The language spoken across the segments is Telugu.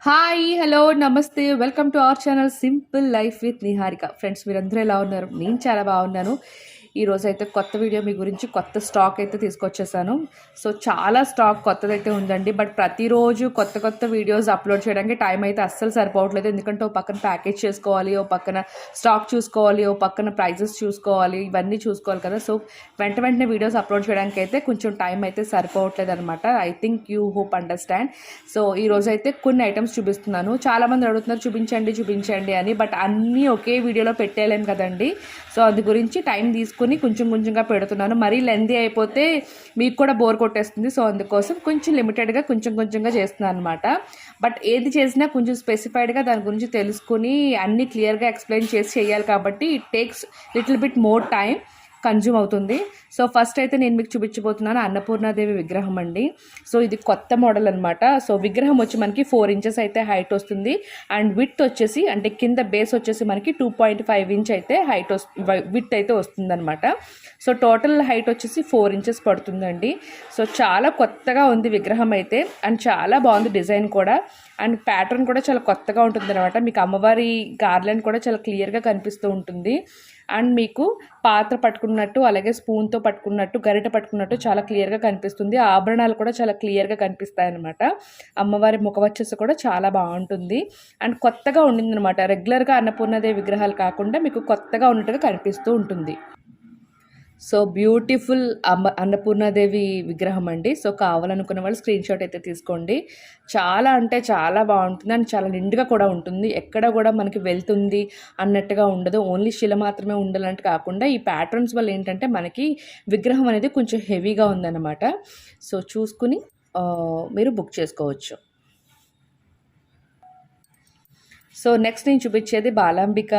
హాయ్! హలో! నమస్తే! Welcome to our channel simple life with Niharika. Friends మీరందరూ ఎలా ఉన్నారు? నేను చాలా బాగున్నాను. ఈరోజైతే కొత్త వీడియో మీ గురించి కొత్త స్టాక్ అయితే తీసుకొచ్చేసాను. సో, చాలా స్టాక్ కొత్తదైతే ఉందండి. బట్ ప్రతిరోజు కొత్త కొత్త వీడియోస్ అప్లోడ్ చేయడానికి టైం అయితే అస్సలు సరిపోవట్లేదు. ఎందుకంటే ఓ పక్కన ప్యాకేజ్ చేసుకోవాలి, ఓ పక్కన స్టాక్ చూసుకోవాలి, ఓ పక్కన ప్రైజెస్ చూసుకోవాలి, ఇవన్నీ చూసుకోవాలి కదా. సో, వెంటనే వీడియోస్ అప్లోడ్ చేయడానికి అయితే కొంచెం టైం అయితే సరిపోవట్లేదు అనమాట. I think you hope understand. So, ఈరోజైతే కొన్ని ఐటమ్స్ చూపిస్తున్నాను. చాలామంది అడుగుతున్నారు చూపించండి అని. బట్ అన్నీ ఒకే వీడియోలో పెట్టేయలేం కదండి. సో, అందు గురించి టైం తీసుకుని కొంచెం కొంచెంగా పెడుతున్నాను. మరీ లెందీ అయిపోతే మీకు కూడా బోర్ కొట్టేస్తుంది. సో, అందుకోసం కొంచెం లిమిటెడ్గా కొంచెంగా చేస్తున్నాను అనమాట. బట్ ఏది చేసినా కొంచెం స్పెసిఫైడ్గా దాని గురించి తెలుసుకుని అన్నీ క్లియర్గా ఎక్స్ప్లెయిన్ చేసి చేయాలి కాబట్టి it takes little bit more time consume అవుతుంది. సో, ఫస్ట్ అయితే నేను మీకు చూపించబోతున్నాను అన్నపూర్ణాదేవి విగ్రహం అండి. సో, ఇది కొత్త మోడల్ అనమాట. సో, విగ్రహం వచ్చి మనకి 4 ఇంచెస్ అయితే హైట్ వస్తుంది. అండ్ విడ్త్ వచ్చేసి అంటే కింద బేస్ వచ్చేసి మనకి 2.5 ఇంచ్ అయితే విడ్త్ అయితే వస్తుందన్నమాట. సో, టోటల్ హైట్ వచ్చేసి 4 ఇంచెస్ పడుతుందండి. సో, చాలా కొత్తగా ఉంది విగ్రహం అయితే. అండ్ చాలా బాగుంది డిజైన్ కూడా. అండ్ ప్యాటర్న్ కూడా చాలా కొత్తగా ఉంటుంది అనమాట. మీకు అమ్మవారి గార్లెండ్ కూడా చాలా క్లియర్గా కనిపిస్తూ ఉంటుంది. అండ్ మీకు పాత్ర పట్టుకున్నట్టు, అలాగే స్పూన్తో పట్టుకున్నట్టు, గరిట పట్టుకున్నట్టు చాలా క్లియర్గా కనిపిస్తుంది. ఆభరణాలు కూడా చాలా క్లియర్గా కనిపిస్తాయి అనమాట. అమ్మవారి ముఖవచ్చస్సు కూడా చాలా బాగుంటుంది. అండ్ కొత్తగా ఉండిందనమాట. రెగ్యులర్గా అన్నపూర్ణాదేవి విగ్రహాలు కాకుండా మీకు కొత్తగా ఉన్నట్టుగా కనిపిస్తూ ఉంటుంది. సో, బ్యూటిఫుల్ అన్నపూర్ణాదేవి విగ్రహం అండి. సో, కావాలనుకున్న వాళ్ళు స్క్రీన్ షాట్ అయితే తీసుకోండి. చాలా అంటే చాలా బాగుంటుంది. అండ్ చాలా నిండుగా కూడా ఉంటుంది. ఎక్కడ కూడా మనకి వెళ్తుంది అన్నట్టుగా ఉండదు. ఓన్లీ శిల మాత్రమే ఉండాలంటే కాకుండా ఈ ప్యాటర్న్స్ వల్ల ఏంటంటే మనకి విగ్రహం అనేది కొంచెం హెవీగా ఉందన్నమాట. సో, చూసుకుని మీరు బుక్ చేసుకోవచ్చు. సో, నెక్స్ట్ నేను చూపించేది బాలాంబిక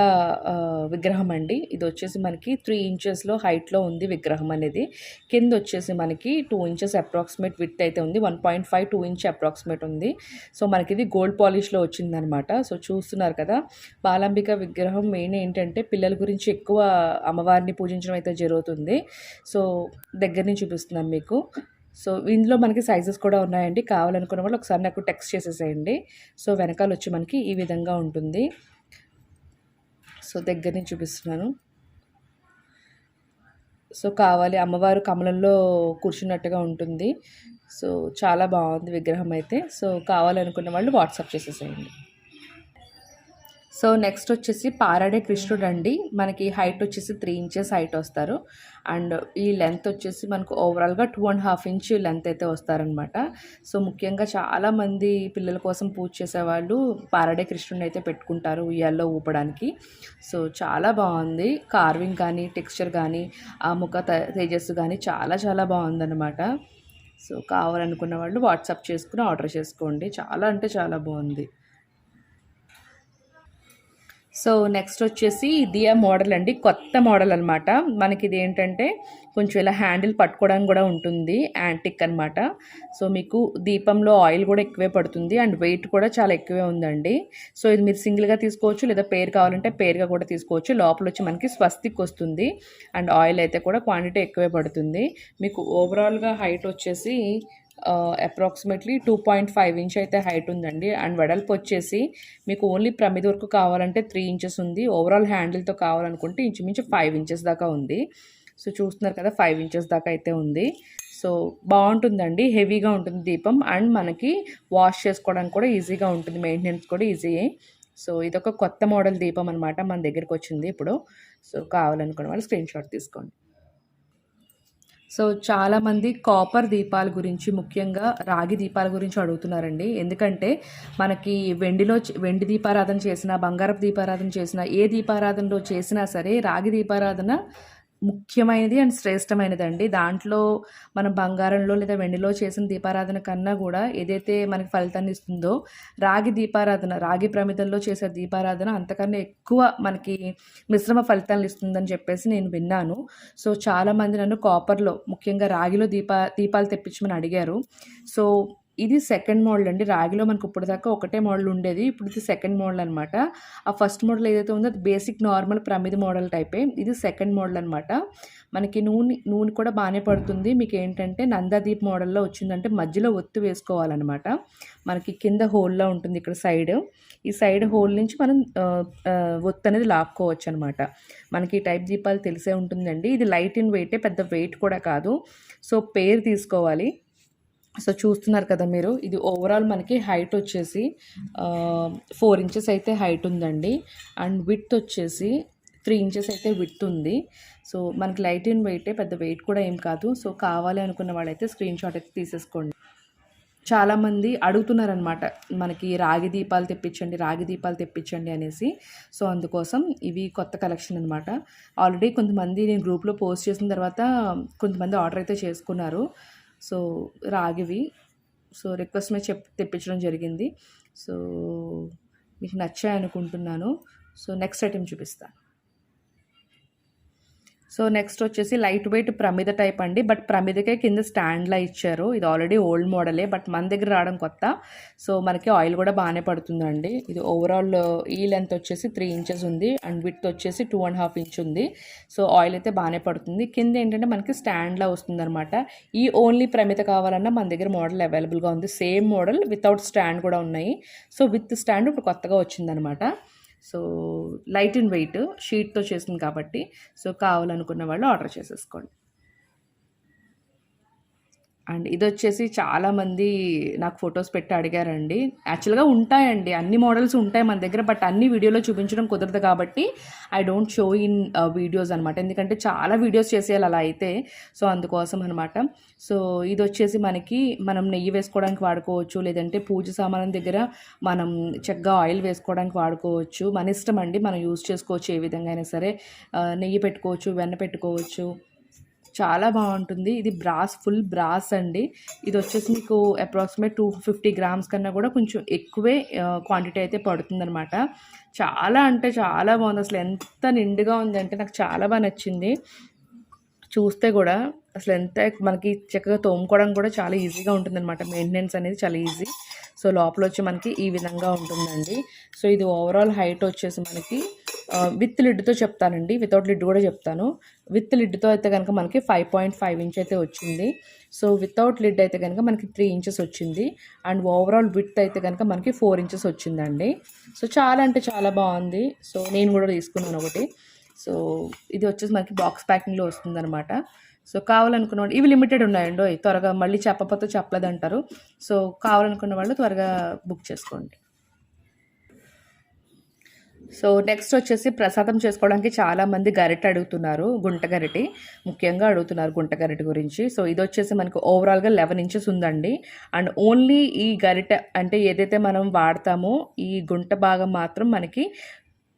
విగ్రహం అండి. ఇది వచ్చేసి మనకి 3 ఇంచెస్లో హైట్లో ఉంది విగ్రహం అనేది. కింద వచ్చేసి మనకి 2 ఇంచెస్ అప్రాక్సిమేట్ విడ్త్ అయితే ఉంది. 1.5 2 ఇంచ్ అప్రాక్సిమేట్ ఉంది. సో, మనకి ఇది గోల్డ్ పాలిష్లో వచ్చిందనమాట. సో, చూస్తున్నారు కదా, బాలాంబిక విగ్రహం మెయిన్ ఏంటంటే పిల్లల గురించి ఎక్కువ అమ్మవారిని పూజించడం అయితే జరుగుతుంది. సో, దగ్గర నుంచి చూపిస్తున్నాను మీకు. సో, ఇందులో మనకి సైజెస్ కూడా ఉన్నాయండి. కావాలనుకున్న వాళ్ళు ఒకసారి నాకు టెక్స్ట్ చేసేసేయండి. సో, వెనకాల వచ్చి మనకి ఈ విధంగా ఉంటుంది. సో, దగ్గర నుంచి చూపిస్తున్నాను. సో, కావాలి అమ్మవారు కమలంలో కూర్చున్నట్టుగా ఉంటుంది. సో, చాలా బాగుంది విగ్రహం అయితే. సో, కావాలనుకున్న వాళ్ళు వాట్సాప్ చేసేసేయండి. సో, నెక్స్ట్ వచ్చేసి పారాడే కృష్ణుడు అండి. మనకి హైట్ వచ్చేసి 3 ఇంచెస్ హైట్ వస్తారు. అండ్ ఈ లెంత్ వచ్చేసి మనకు ఓవరాల్గా 2.5 ఇంచ్ లెంత్ అయితే వస్తారనమాట. సో, ముఖ్యంగా చాలామంది పిల్లల కోసం పూజ చేసేవాళ్ళు పారాడే కృష్ణుడిని అయితే పెట్టుకుంటారు ఉయ్యాల్లో ఊపడానికి. సో, చాలా బాగుంది. కార్వింగ్ కానీ, టెక్స్చర్ కానీ, ఆ ముఖ తేజస్సు కానీ చాలా చాలా బాగుందన్నమాట. సో, కావాలనుకున్న వాళ్ళు వాట్సాప్ చేసుకుని ఆర్డర్ చేసుకోండి. చాలా అంటే చాలా బాగుంది. సో, నెక్స్ట్ వచ్చేసి దియా మోడల్ అండి. కొత్త మోడల్ అనమాట. మనకి ఇది ఏంటంటే కొంచెం ఇలా హ్యాండిల్ పట్టుకోవడానికి కూడా ఉంటుంది. యాంటిక్ అనమాట. సో, మీకు దీపంలో ఆయిల్ కూడా ఎక్కువే పడుతుంది. అండ్ వెయిట్ కూడా చాలా ఎక్కువే ఉందండి. సో, ఇది మీరు సింగిల్గా తీసుకోవచ్చు, లేదా పేర్ కావాలంటే పేర్గా కూడా తీసుకోవచ్చు. లోపల వచ్చి మనకి స్వస్తిక్ వస్తుంది. అండ్ ఆయిల్ అయితే కూడా క్వాంటిటీ ఎక్కువే పడుతుంది. మీకు ఓవరాల్గా హైట్ వచ్చేసి అప్రాక్సిమేట్లీ 2.5 ఇంచ్ అయితే హైట్ ఉందండి. అండ్ వెడల్పు వచ్చేసి మీకు ఓన్లీ ప్రమిది వరకు కావాలంటే 3 ఇంచెస్ ఉంది. ఓవరాల్ హ్యాండిల్తో కావాలనుకుంటే ఇంచుమించు 5 ఇంచెస్ దాకా ఉంది. సో, చూస్తున్నారు కదా, 5 ఇంచెస్ దాకా అయితే ఉంది. సో, బాగుంటుందండి. హెవీగా ఉంటుంది దీపం. అండ్ మనకి వాష్ చేసుకోవడానికి కూడా ఈజీగా ఉంటుంది. మెయింటెనెన్స్ కూడా ఈజీయే. సో, ఇదొక కొత్త మోడల్ దీపం అనమాట. మన దగ్గరికి వచ్చింది ఇప్పుడు. సో, కావాలనుకున్న వాళ్ళు స్క్రీన్ షాట్ తీసుకోండి. సో, చాలామంది కాపర్ దీపాల గురించి, ముఖ్యంగా రాగి దీపాల గురించి అడుగుతున్నారండి. ఎందుకంటే మనకి వెండి దీపారాధన చేసినా, బంగారపు దీపారాధన చేసినా, ఏ దీపారాధనలో చేసినా సరే రాగి దీపారాధన ముఖ్యమైనది అండ్ శ్రేష్టమైనదండి. దాంట్లో మనం బంగారంలో లేదా వెండిలో చేసిన దీపారాధన కన్నా కూడా ఏదైతే మనకి ఫలితాన్ని ఇస్తుందో రాగి దీపారాధన, రాగి ప్రమిదల్లో చేసే దీపారాధన అంతకన్నా ఎక్కువ మనకి మిశ్రమ ఫలితాలను ఇస్తుందని చెప్పేసి నేను విన్నాను. సో, చాలామంది నన్ను కాపర్లో, ముఖ్యంగా రాగిలో దీపాలు తెప్పించమని అడిగారు. సో, ఇది సెకండ్ మోడల్ అండి. రాగిలో మనకు ఇప్పటిదాకా ఒకటే మోడల్ ఉండేది. ఇప్పుడు ఇది సెకండ్ మోడల్ అనమాట. ఆ ఫస్ట్ మోడల్ ఏదైతే ఉందో అది బేసిక్ నార్మల్ ప్రమిద మోడల్ టైపే. ఇది సెకండ్ మోడల్ అనమాట. మనకి నూనె కూడా బాగానే పడుతుంది. మీకు ఏంటంటే నందాదీప్ మోడల్లో వచ్చిందంటే మధ్యలో ఒత్తి వేసుకోవాలన్నమాట. మనకి కింద హోల్లా ఉంటుంది ఇక్కడ సైడ్. ఈ సైడ్ హోల్ నుంచి మనం ఒత్తి అనేది లాక్కోవచ్చు అనమాట. మనకి ఈ టైప్ దీపాలు తెలిసే ఉంటుందండి. ఇది లైట్ ఇన్ వెయిటే, పెద్ద వెయిట్ కూడా కాదు. సో పేరు తీసుకోవాలి. సో చూస్తున్నారు కదా మీరు, ఇది ఓవరాల్ మనకి హైట్ వచ్చేసి 4 ఇంచెస్ అయితే హైట్ ఉందండి. అండ్ విడ్త్ వచ్చేసి 3 ఇంచెస్ అయితే విడ్త్ ఉంది. సో మనకి లైట్ ఇన్ వెయిటే, పెద్ద వెయిట్ కూడా ఏం కాదు. సో కావాలి అనుకున్న వాళ్ళైతే స్క్రీన్ షాట్ అయితే తీసేసుకోండి. చాలామంది అడుగుతున్నారనమాట, మనకి రాగి దీపాలు తెప్పించండి అనేసి. సో అందుకోసం ఇవి కొత్త కలెక్షన్ అనమాట. ఆల్రెడీ కొంతమంది నేను గ్రూప్లో పోస్ట్ చేసిన తర్వాత కొంతమంది ఆర్డర్ అయితే చేసుకున్నారు. సో రాగివి, సో రిక్వెస్ట్ మీద తెప్పించడం జరిగింది. సో మీకు నచ్చాయి అనుకుంటున్నాను. సో నెక్స్ట్ ఐటెం చూపిస్తాను. సో నెక్స్ట్ వచ్చేసి లైట్ వెయిట్ ప్రమిద టైప్ అండి. బట్ ప్రమిదకే కింద స్టాండ్లా ఇచ్చారు. ఇది ఆల్రెడీ ఓల్డ్ మోడలే, బట్ మన దగ్గర రావడం కొత్త. సో మనకి ఆయిల్ కూడా బాగానే పడుతుందండి. ఇది ఓవరాల్ ఈ లెంత్ వచ్చేసి 3 ఇంచెస్ ఉంది. అండ్ విడ్త్ వచ్చేసి 2.5 ఇంచ్ ఉంది. సో ఆయిల్ అయితే బాగానే పడుతుంది. కింద ఏంటంటే మనకి స్టాండ్లా వస్తుంది అనమాట. ఈ ఓన్లీ ప్రమిద కావాలన్నా మన దగ్గర మోడల్ అవైలబుల్గా ఉంది. సేమ్ మోడల్ వితౌట్ స్టాండ్ కూడా ఉన్నాయి. సో విత్ స్టాండ్ ఇప్పుడు కొత్తగా వచ్చిందనమాట. సో లైట్ ఇన్ వెయిట్ షీట్తో చేసింది కాబట్టి, సో కావాలనుకున్న వాళ్ళు ఆర్డర్ చేసేసుకోండి. అండ్ ఇది వచ్చేసి చాలామంది నాకు ఫొటోస్ పెట్టి అడిగారండి. యాక్చువల్గా ఉంటాయండి, అన్ని మోడల్స్ ఉంటాయి మన దగ్గర, బట్ అన్ని వీడియోలో చూపించడం కుదరదు కాబట్టి I don't show in videos అనమాట. ఎందుకంటే చాలా వీడియోస్ చేసేయాలి అలా అయితే. సో అందుకోసం అనమాట. సో ఇది వచ్చేసి మనం నెయ్యి వేసుకోవడానికి వాడుకోవచ్చు, లేదంటే పూజ సామాన్ దగ్గర మనం చక్కగా ఆయిల్ వేసుకోవడానికి వాడుకోవచ్చు. మన ఇష్టం అండి, మనం యూజ్ చేసుకోవచ్చు ఏ విధంగా అయినా సరే. నెయ్యి పెట్టుకోవచ్చు, వెన్న పెట్టుకోవచ్చు, చాలా బాగుంటుంది. ఇది ఫుల్ బ్రాస్ అండి. ఇది వచ్చేసి మీకు అప్రాక్సిమేట్ 250 గ్రామ్స్ కన్నా కూడా కొంచెం ఎక్కువే క్వాంటిటీ అయితే పడుతుందనమాట. చాలా అంటే చాలా బాగుంది. అసలు ఎంత నిండుగా ఉందంటే నాకు చాలా బాగా నచ్చింది. చూస్తే కూడా అసలు ఎంత మనకి చక్కగా తోముకోవడం కూడా చాలా ఈజీగా ఉంటుందన్నమాట. మెయింటెనెన్స్ అనేది చాలా ఈజీ. సో లోపల వచ్చి మనకి ఈ విధంగా ఉంటుందండి. సో ఇది ఓవరాల్ హైట్ వచ్చేసి మనకి విత్ లిడ్తో చెప్తానండి, వితౌట్ లిడ్ కూడా చెప్తాను. విత్ లిడ్తో అయితే కనుక మనకి 5.5 ఇంచ్ అయితే వచ్చింది. సో వితౌట్ లిడ్ అయితే కనుక మనకి 3 ఇంచెస్ వచ్చింది. అండ్ ఓవరాల్ విడ్త్ అయితే కనుక మనకి 4 ఇంచెస్ వచ్చిందండి. సో చాలా అంటే చాలా బాగుంది. సో నేను కూడా తీసుకున్నాను ఒకటి. సో ఇది వచ్చేసి మనకి బాక్స్ ప్యాకింగ్లో వస్తుందన్నమాట. సో కావాలనుకున్న వాళ్ళు, ఇవి లిమిటెడ్ ఉన్నాయండి, త్వరగా మళ్ళీ చెప్పకపోతే చెప్పలేదంటారు. సో కావాలనుకున్న వాళ్ళు త్వరగా బుక్ చేసుకోండి. సో నెక్స్ట్ వచ్చేసి ప్రసాదం చేసుకోవడానికి చాలామంది గరిటె అడుగుతున్నారు, గుంట గరిటె ముఖ్యంగా అడుగుతున్నారు గుంట గరిటె గురించి. సో ఇది వచ్చేసి మనకు ఓవరాల్గా 11 ఇంచెస్ ఉందండి. అండ్ ఓన్లీ ఈ గరిటె అంటే ఏదైతే మనం వాడతామో ఈ గుంట భాగం మాత్రం మనకి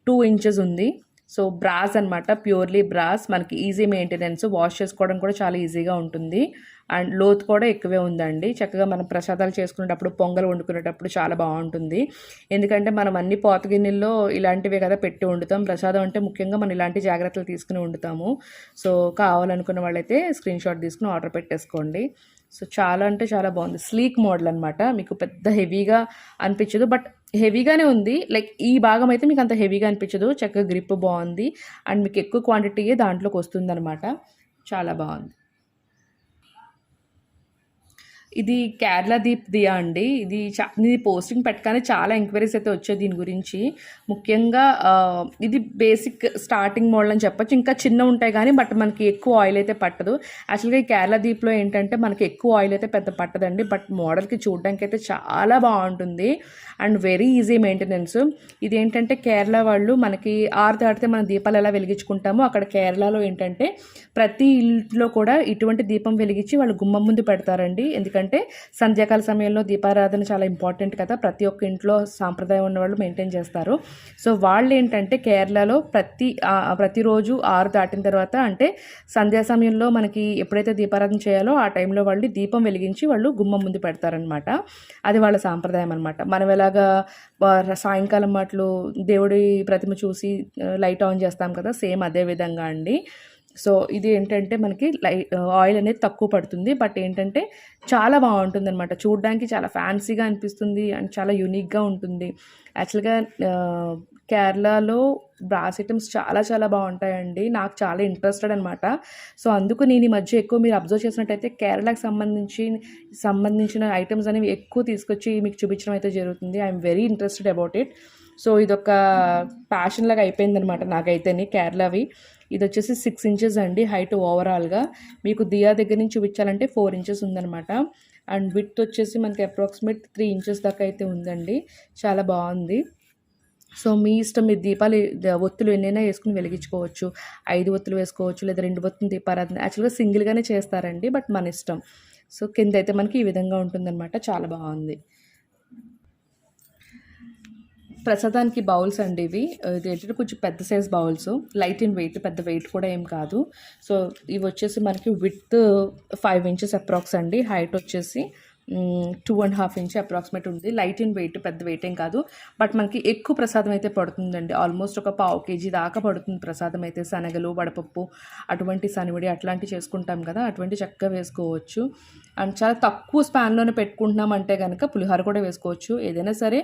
2 ఇంచెస్ ఉంది. సో బ్రాస్ అనమాట, ప్యూర్లీ బ్రాస్. మనకి ఈజీ మెయింటెనెన్స్, వాష్ చేసుకోవడం కూడా చాలా ఈజీగా ఉంటుంది. అండ్ లోతు కూడా ఎక్కువే ఉందండి. చక్కగా మనం ప్రసాదాలు చేసుకునేటప్పుడు, పొంగల్ వండుకునేటప్పుడు చాలా బాగుంటుంది. ఎందుకంటే మనం అన్ని పాత గిన్నెల్లో ఇలాంటివే కదా పెట్టి వండుతాం. ప్రసాదం అంటే ముఖ్యంగా మనం ఇలాంటి జాగ్రత్తలు తీసుకుని వండుతాము. సో కావాలనుకున్న వాళ్ళైతే స్క్రీన్ షాట్ తీసుకుని ఆర్డర్ పెట్టేసుకోండి. సో చాలా అంటే చాలా బాగుంది. స్లీక్ మోడల్ అనమాట. మీకు పెద్ద హెవీగా అనిపించదు, బట్ హెవీగానే ఉంది. లైక్ ఈ భాగం అయితే మీకు అంత హెవీగా అనిపించదు. చక్కగా గ్రిప్ బాగుంది. అండ్ మీకు ఎక్కువ క్వాంటిటీయే దాంట్లోకి వస్తుందన్నమాట. చాలా బాగుంది. ఇది కేరళ దీప్ దియా అండి. ఇది పోస్టింగ్ పెట్టగానే చాలా ఎంక్వైరీస్ అయితే వచ్చాయి దీని గురించి. ముఖ్యంగా ఇది బేసిక్ స్టార్టింగ్ మోడల్ అని చెప్పొచ్చు. ఇంకా చిన్న ఉంటాయి కానీ బట్ మనకి ఎక్కువ ఆయిల్ అయితే పట్టదు. యాక్చువల్గా ఈ కేరళ దీప్లో ఏంటంటే మనకి ఎక్కువ ఆయిల్ అయితే పెద్ద పట్టదండి. బట్ మోడల్కి చూడడానికి అయితే చాలా బాగుంటుంది అండ్ వెరీ ఈజీ మెయింటెనెన్స్. ఇది ఏంటంటే కేరళ వాళ్ళు మనకి 6 దాటితే మనం దీపాలు ఎలా వెలిగించుకుంటామో అక్కడ కేరళలో ఏంటంటే ప్రతి ఇంట్లో కూడా ఇటువంటి దీపం వెలిగించి వాళ్ళు గుమ్మం ముందు పెడతారండి. ఎందుకంటే సంధ్యాకాల సమయంలో దీపారాధన చాలా ఇంపార్టెంట్ కదా, ప్రతి ఒక్క ఇంట్లో సాంప్రదాయం ఉన్న వాళ్ళు మెయింటైన్ చేస్తారు. సో వాళ్ళు ఏంటంటే కేరళలో ప్రతిరోజు 6 దాటిన తర్వాత అంటే సంధ్యా సమయంలో మనకి ఎప్పుడైతే దీపారాధన చేయాలో ఆ టైంలో వాళ్ళు దీపం వెలిగించి వాళ్ళు గుమ్మం ముందు పెడతారనమాట. అది వాళ్ళ సాంప్రదాయం అనమాట. మనం ఎలాగా సాయంకాలం మాటలు దేవుడి ప్రతిమ చూసి లైట్ ఆన్ చేస్తాం కదా, సేమ్ అదే విధంగా అండి. సో ఇది ఏంటంటే మనకి ఆయిల్ అనేది తక్కువ పడుతుంది. బట్ ఏంటంటే చాలా బాగుంటుందన్నమాట. చూడడానికి చాలా ఫ్యాన్సీగా అనిపిస్తుంది అండ్ చాలా యూనిక్గా ఉంటుంది. యాక్చువల్గా కేరళలో బ్రాస్ ఐటమ్స్ చాలా చాలా బాగుంటాయండి. నాకు చాలా ఇంట్రెస్టెడ్ అనమాట. సో అందుకు నేను ఈ మధ్య ఎక్కువ మీరు అబ్జర్వ్ చేసినట్టయితే కేరళకి సంబంధించిన ఐటమ్స్ అనేవి ఎక్కువ తీసుకొచ్చి మీకు చూపించడం అయితే జరుగుతుంది. I'm very interested about it. So ఇదొక ప్యాషన్ లాగా అయిపోయిందనమాట నాకైతేని కేరళవి. ఇది వచ్చేసి 6 ఇంచెస్ అండి హైట్ ఓవరాల్గా. మీకు దియా దగ్గర నుంచి చూపించాలంటే 4 ఇంచెస్ ఉందనమాట. అండ్ విడ్త్ వచ్చేసి మనకి అప్రాక్సిమేట్ 3 ఇంచెస్ దాకా అయితే ఉందండి. చాలా బాగుంది. సో మీ ఇష్టం, మీరు ఒత్తులు ఎన్నైనా వేసుకుని వెలిగించుకోవచ్చు. 5 ఒత్తులు వేసుకోవచ్చు, లేదా 2 ఒత్తులు దీపారాధన. యాక్చువల్గా సింగిల్గానే చేస్తారండి, బట్ మన ఇష్టం. సో కింద అయితే మనకి ఈ విధంగా ఉంటుందన్నమాట. చాలా బాగుంది. ప్రసాదానికి బౌల్స్ అండి ఇవి. ఇది ఏంటంటే కొంచెం పెద్ద size bowls, light in weight, పెద్ద వెయిట్ కూడా ఏం కాదు. సో ఇవి వచ్చేసి మనకి విడ్త్ 5 ఇంచెస్ అప్రాక్స్ అండి. హైట్ వచ్చేసి 2.5 ఇంచ్ అప్రాక్సిమేట్ ఉంది. లైట్ ఇన్ వెయిట్, పెద్ద వెయిట్ ఏం కాదు. బట్ మనకి ఎక్కువ ప్రసాదం అయితే పడుతుందండి. ఆల్మోస్ట్ ఒక 1/2 kg దాకా పడుతుంది ప్రసాదం అయితే. శనగలు, వడపప్పు, అటువంటి సనివిడి అట్లాంటివి చేసుకుంటాం కదా, అటువంటి చక్కగా వేసుకోవచ్చు. అండ్ చాలా తక్కువ స్పాన్లోనే పెట్టుకుంటున్నామంటే కనుక పులిహోర కూడా వేసుకోవచ్చు. ఏదైనా సరే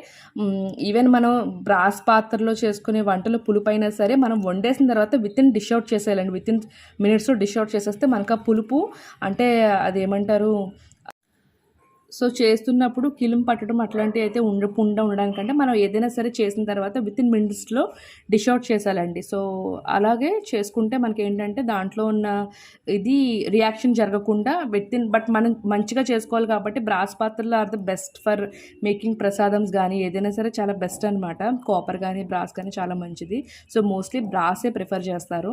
ఈవెన్ మనం బ్రాస్ పాత్రలో చేసుకునే వంటలు పులుపైనా సరే మనం వండేసిన తర్వాత వితిన్ డిష్ అవుట్ చేసేయాలండి. వితిన్ మినిట్స్లో డిష్ అవుట్ చేసేస్తే మనకు ఆ పులుపు అంటే అదేమంటారు, సో చేస్తున్నప్పుడు కిలుం పట్టడం అట్లాంటివి అయితే ఉండడానికంటే మనం ఏదైనా సరే చేసిన తర్వాత వితిన్ మినిట్స్లో డిష్ అవుట్ చేసాలండి. సో అలాగే చేసుకుంటే మనకి ఏంటంటే దాంట్లో ఉన్న ఇది రియాక్షన్ జరగకుండా బట్ మనం మంచిగా చేసుకోవాలి కాబట్టి బ్రాస్ పాత్రలు are the best for making ప్రసాదమ్స్ కానీ ఏదైనా సరే చాలా బెస్ట్ అనమాట. కాపర్ కానీ బ్రాస్ కానీ చాలా మంచిది. సో మోస్ట్లీ బ్రాసే ప్రిఫర్ చేస్తారు.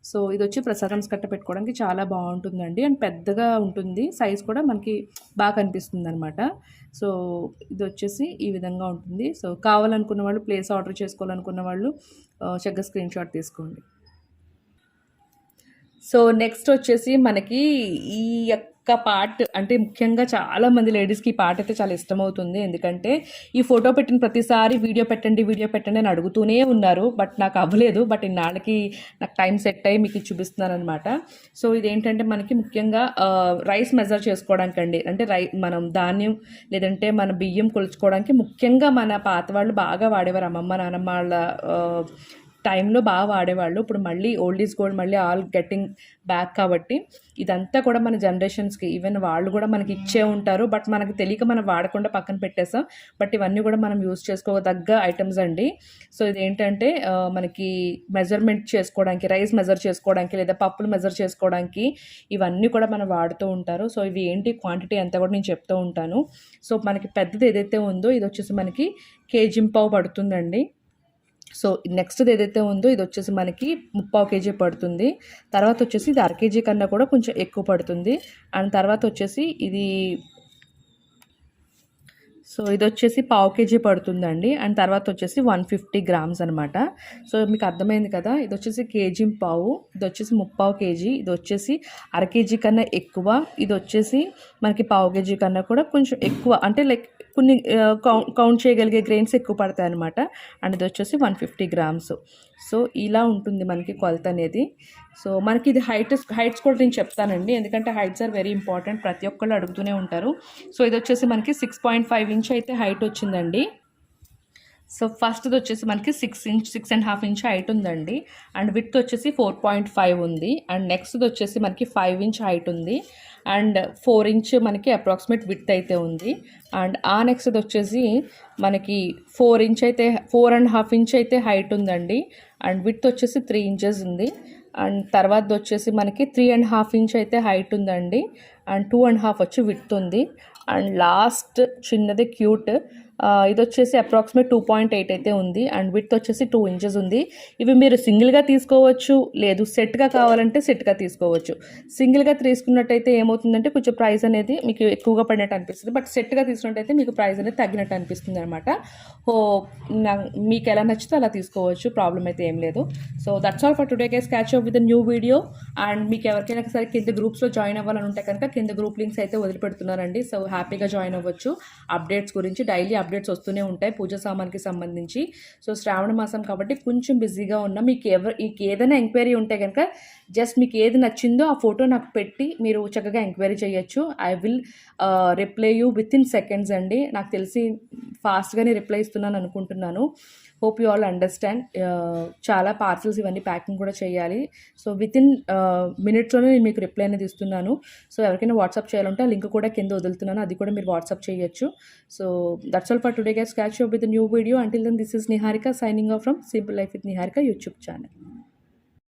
సో ఇది వచ్చి ప్రసాదం కట్ట పెట్టుకోవడానికి చాలా బాగుంటుందండి. అండ్ పెద్దగా ఉంటుంది, సైజ్ కూడా మనకి బాగా కనిపిస్తుంది అనమాట. సో ఇది వచ్చేసి ఈ విధంగా ఉంటుంది. సో కావాలనుకున్న వాళ్ళు, ప్లేస్ ఆర్డర్ చేసుకోవాలనుకున్న వాళ్ళు చక్కగా స్క్రీన్ షాట్ తీసుకోండి. సో నెక్స్ట్ వచ్చేసి మనకి ఈ పార్ట్ అంటే ముఖ్యంగా చాలామంది లేడీస్కి ఈ పార్ట్ అయితే చాలా ఇష్టమవుతుంది. ఎందుకంటే ఈ ఫోటో పెట్టిన ప్రతిసారి వీడియో పెట్టండి అని అడుగుతూనే ఉన్నారు. బట్ నాకు అవ్వలేదు. బట్ ఇన్నాళ్ళకి నాకు టైం సెట్ అయ్యి మీకు చూపిస్తున్నాను అనమాట. సో ఇదేంటంటే మనకి ముఖ్యంగా రైస్ మెజర్ చేసుకోవడానికి అండి. అంటే మనం ధాన్యం లేదంటే మన బియ్యం కొలుచుకోవడానికి ముఖ్యంగా మన పాత వాళ్ళు బాగా వాడేవారు. అమ్మమ్మ నాన్నమ్మ వాళ్ళ టైంలో బాగా వాడేవాళ్ళు. ఇప్పుడు మళ్ళీ ఓల్డ్ ఈజ్ గోల్డ్, మళ్ళీ ఆల్ గెట్టింగ్ బ్యాక్. కాబట్టి ఇదంతా కూడా మన జనరేషన్స్కి ఈవెన్ వాళ్ళు కూడా మనకి ఇచ్చే ఉంటారు. బట్ మనకు తెలియక మనం వాడకుండా పక్కన పెట్టేస్తాం. బట్ ఇవన్నీ కూడా మనం యూజ్ చేసుకోదగ్గ ఐటమ్స్ అండి. సో ఇదేంటంటే మనకి మెజర్మెంట్ చేసుకోవడానికి, రైస్ మెజర్ చేసుకోవడానికి లేదా పప్పులు మెజర్ చేసుకోవడానికి ఇవన్నీ కూడా మనం వాడుతూ ఉంటారు. సో ఇవి ఏంటి, క్వాంటిటీ అంతా కూడా నేను చెప్తూ ఉంటాను. సో మనకి పెద్దది ఏదైతే ఉందో ఇది వచ్చేసి మనకి 1.5 kg పడుతుందండి. సో నెక్స్ట్ ఏదైతే ఉందో ఇది వచ్చేసి మనకి 3/4 kg పడుతుంది. తర్వాత వచ్చేసి ఇది 1/2 kg కన్నా కూడా కొంచెం ఎక్కువ పడుతుంది. అండ్ తర్వాత వచ్చేసి ఇది వచ్చేసి 1/4 kg పడుతుందండి. అండ్ తర్వాత వచ్చేసి 150 grams అనమాట. సో మీకు అర్థమైంది కదా. ఇది వచ్చేసి 1.5 kg, ఇది వచ్చేసి 3/4 kg, ఇది వచ్చేసి 1/2 kg కన్నా ఎక్కువ, ఇది వచ్చేసి మనకి 1/4 kg కన్నా కూడా కొంచెం ఎక్కువ. అంటే లైక్ కొన్ని కౌంట్ చేయగలిగే గ్రెయిన్స్ ఎక్కువ పడతాయి అనమాట. అండ్ ఇది వచ్చేసి 150 grams. సో ఇలా ఉంటుంది మనకి కొలత అనేది. సో మనకి ఇది హైట్స్ కూడా నేను చెప్తానండి, ఎందుకంటే హైట్స్ ఆర్ వెరీ ఇంపార్టెంట్. ప్రతి ఒక్కళ్ళు అడుగుతూనే ఉంటారు. సో ఇది వచ్చేసి మనకి 6.5 ఇంచ్ అయితే హైట్ వచ్చిందండి. సో ఫస్ట్ది వచ్చేసి మనకి 6.5 ఇంచ్ హైట్ ఉందండి. అండ్ విడ్త్ వచ్చేసి 4.5 ఉంది. అండ్ నెక్స్ట్ది వచ్చేసి మనకి 5 ఇంచ్ హైట్ ఉంది. అండ్ 4 ఇంచ్ మనకి అప్రాక్సిమేట్ విడ్త్ అయితే ఉంది. అండ్ ఆ నెక్స్ట్ది వచ్చేసి మనకి 4.5 ఇంచ్ అయితే హైట్ ఉందండి. అండ్ విడ్త్ వచ్చేసి 3 ఇంచెస్ ఉంది. అండ్ తర్వాత వచ్చేసి మనకి 3.5 ఇంచ్ అయితే హైట్ ఉందండి. అండ్ 2.5 వచ్చి విడ్త్ ఉంది. అండ్ లాస్ట్ చిన్నది క్యూట్, ఇది వచ్చేసి అప్రాక్సిమేట్ 2.8 అయితే ఉంది. అండ్ విడ్త్ వచ్చేసి 2 ఇంచెస్ ఉంది. ఇవి మీరు సింగిల్గా తీసుకోవచ్చు, లేదు సెట్గా కావాలంటే సెట్గా తీసుకోవచ్చు. సింగిల్గా తీసుకున్నట్టయితే ఏమవుతుందంటే కొంచెం ప్రైస్ అనేది మీకు ఎక్కువగా పడినట్టు అనిపిస్తుంది. బట్ సెట్గా తీసుకున్నట్టయితే మీకు ప్రైస్ అనేది తగ్గినట్టు అనిపిస్తుంది అనమాట. మీకు ఎలా నచ్చితే అలా తీసుకోవచ్చు, ప్రాబ్లం అయితే ఏం లేదు. So that's all for today guys. Catch up with new video. And మీకు ఎవరికైనా సరే కింద గ్రూప్స్లో జాయిన్ అవ్వాలని ఉంటే కనుక కింద గ్రూప్ లింక్స్ అయితే వదిలిపెడుతున్నానండి. సో హ్యాపీగా జాయిన్ అవ్వచ్చు. అప్డేట్స్ గురించి డైలీ అప్డేట్స్ వస్తూనే ఉంటాయి పూజ సామాన్కి సంబంధించి. సో శ్రావణ మాసం కాబట్టి కొంచెం బిజీగా ఉన్నా. మీకు ఏదైనా ఎంక్వైరీ ఉంటే కనుక జస్ట్ మీకు ఏది నచ్చిందో ఆ ఫోటో నాకు పెట్టి మీరు చక్కగా ఎంక్వైరీ చేయొచ్చు. I will reply you with in seconds అండి. నాకు తెలిసి ఫాస్ట్గానే రిప్లై ఇస్తున్నాను అనుకుంటున్నాను. Hope you all understand. చాలా పార్సల్స్ ఇవన్నీ ప్యాకింగ్ కూడా చేయాలి. సో విత్ ఇన్ మినిట్స్లోనే నేను మీకు రిప్లై అనేది ఇస్తున్నాను. సో ఎవరికైనా వాట్సాప్ చేయాలంటే ఆ లింక్ కూడా కింద వదులుతున్నాను, అది కూడా మీరు వాట్సాప్ చేయొచ్చు. So that's all for today guys. Catch you with new video. Until then this is Niharika signing off from simple life with Niharika YouTube channel.